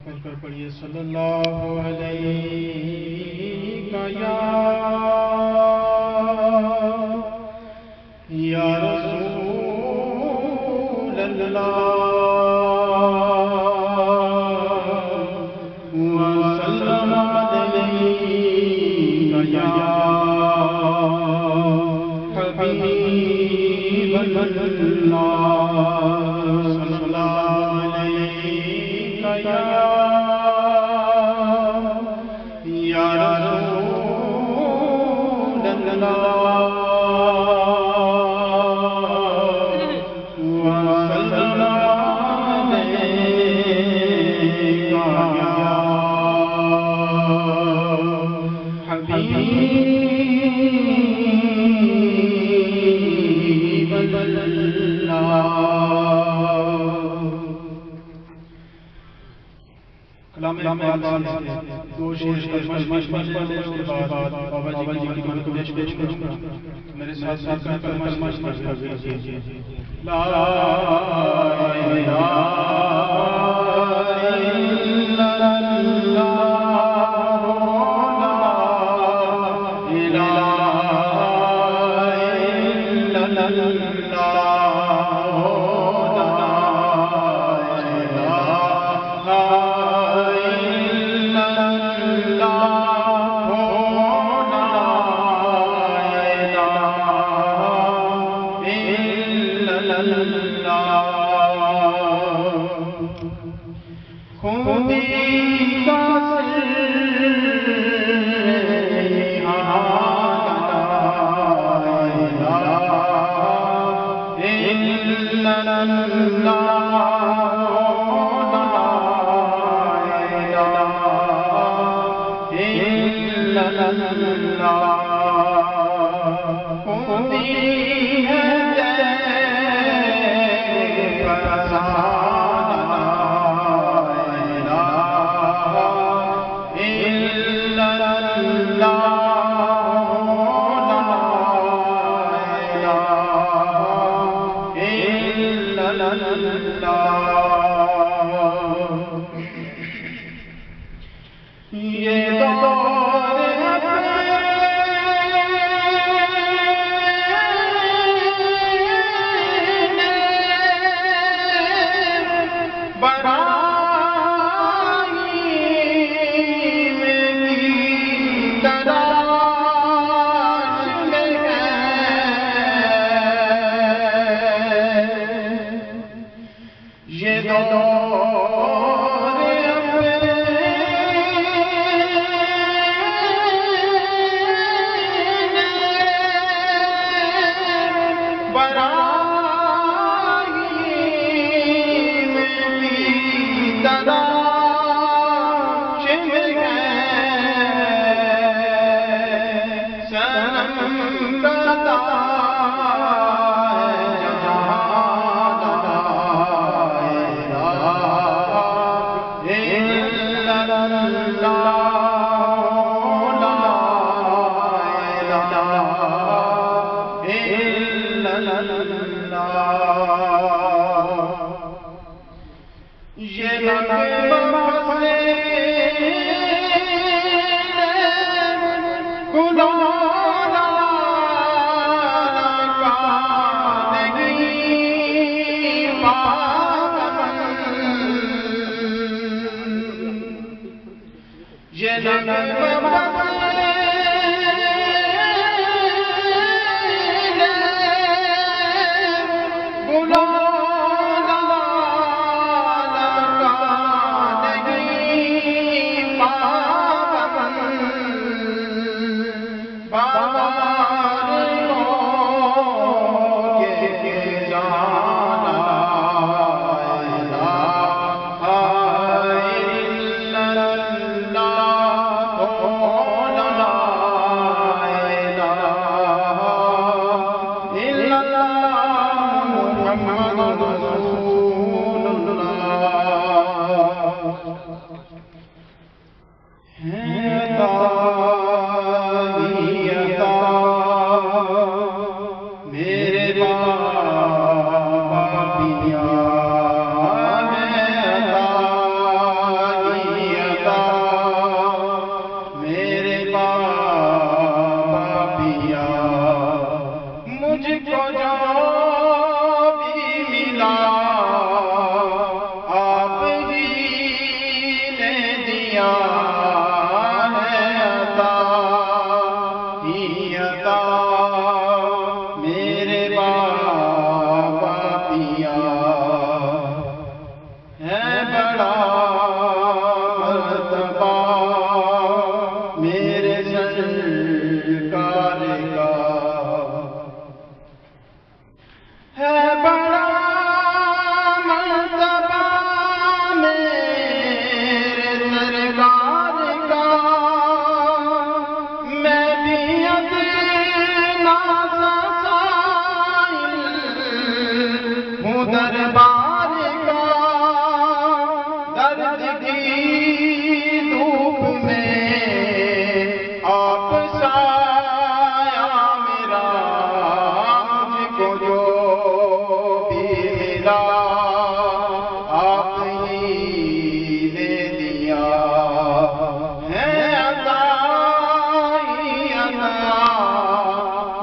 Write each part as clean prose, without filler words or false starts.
پڑھ کر پڑھیے صلی اللہ علیہ یا رسول اللہ وسلم علیہ یا حبیب اللہ صلی اللہ علیہ یا رسول اللہ وسلم علیہ یا حبیب اللہ۔ کلام دو شیر مشمش پڑھنے کے بعد بابا جی کی من کو پیش کروں گا، میرے ساتھ ساتھ کلمہ مشمش کر دیجیے۔ لا الہ الا اللہ لا الہ الا اللہ دیا ہے عطا ہی عطا میرے بابا پیا ہے بڑا مرتبہ میرے سرکار کا ہے بڑا مرتبہ میرے سرکار کا میں بھی ادنا سا سائل ہوں دربار کا درد کی دھوپ میں آپ سایہ میرا مجھ کو جو بھی ملا آپ ہی نے دیا ہے عطا ہی عطا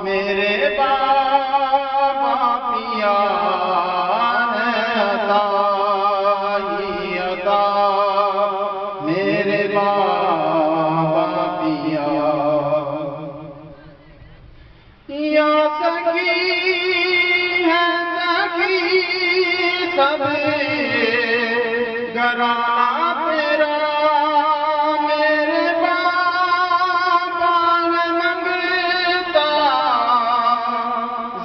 میرے بابا پیا ہے عطا ہی عطا میرے بابا پیا یا سخی ہے سخی سب گھرانہ تیرا میرے بابا نے منگتا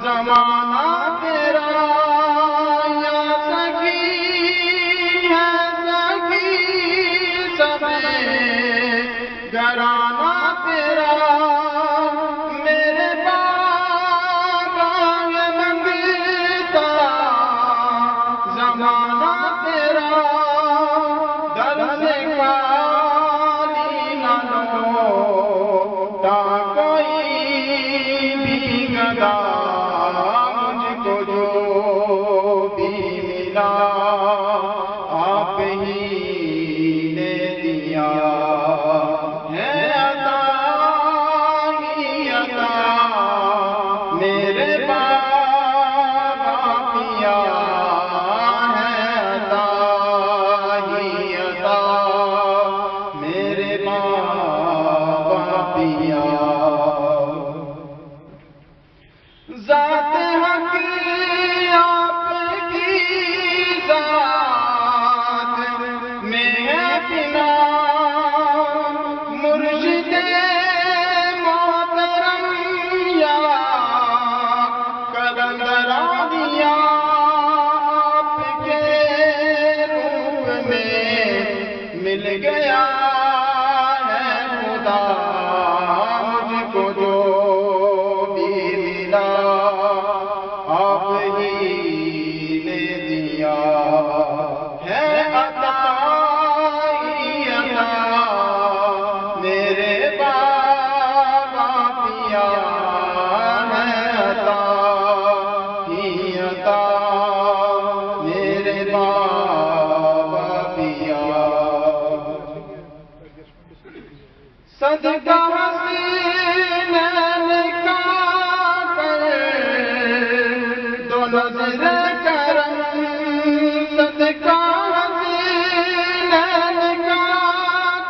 زمانہ تیرا یا سخی ہے سخی سب گھرانہ تیرا میرے بابا نے منگتا زمانہ تیرا در سے خالی نہ لوٹا کوئی بھی گدا مجھ کو جو بھی ملا آپ ہی نے دیا ہے عطا ہی عطا میرے بابا پیا ہے عطا ہی عطا میرے بابا پیا ذات حق آپ کی ذات میں ہے بنا مرشد محترم یا کلندرا دیا آپ کے روپ میں مل گیا ہے خدا مجھ کو جو بھی ملا آپ ہی نے دیا ہے عطا ہی عطا میرے بابا پیا ہے عطا ہی عطا میرے بابا پیا صدقہ حسینین کا کر دو نظر کرم صدقہ حسینین کا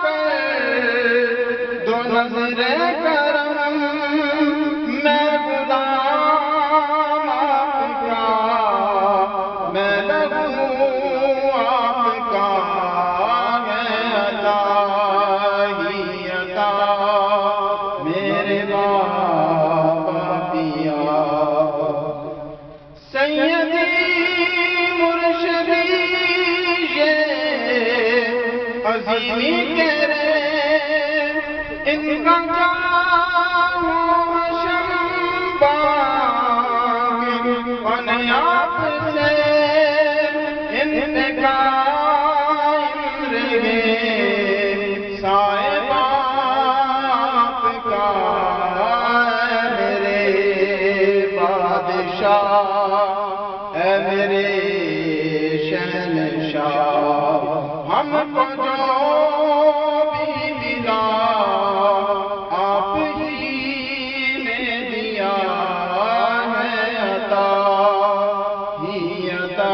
کر دو نظر کرم میں غلام آپ کا میں لگوں آپ کا ہے عطا ہی عطا میرے بابا پیا سیدی مرشدی یہ عظیمی تیرے ان کا جانو شمباگ ان آپ سے انتقام رہے صاحب آپ کا میرے بادشاہ اے میرے شہنشاہ ہم کو جو بھی ملا آپ ہی نے دیا ہے عطا ہی عطا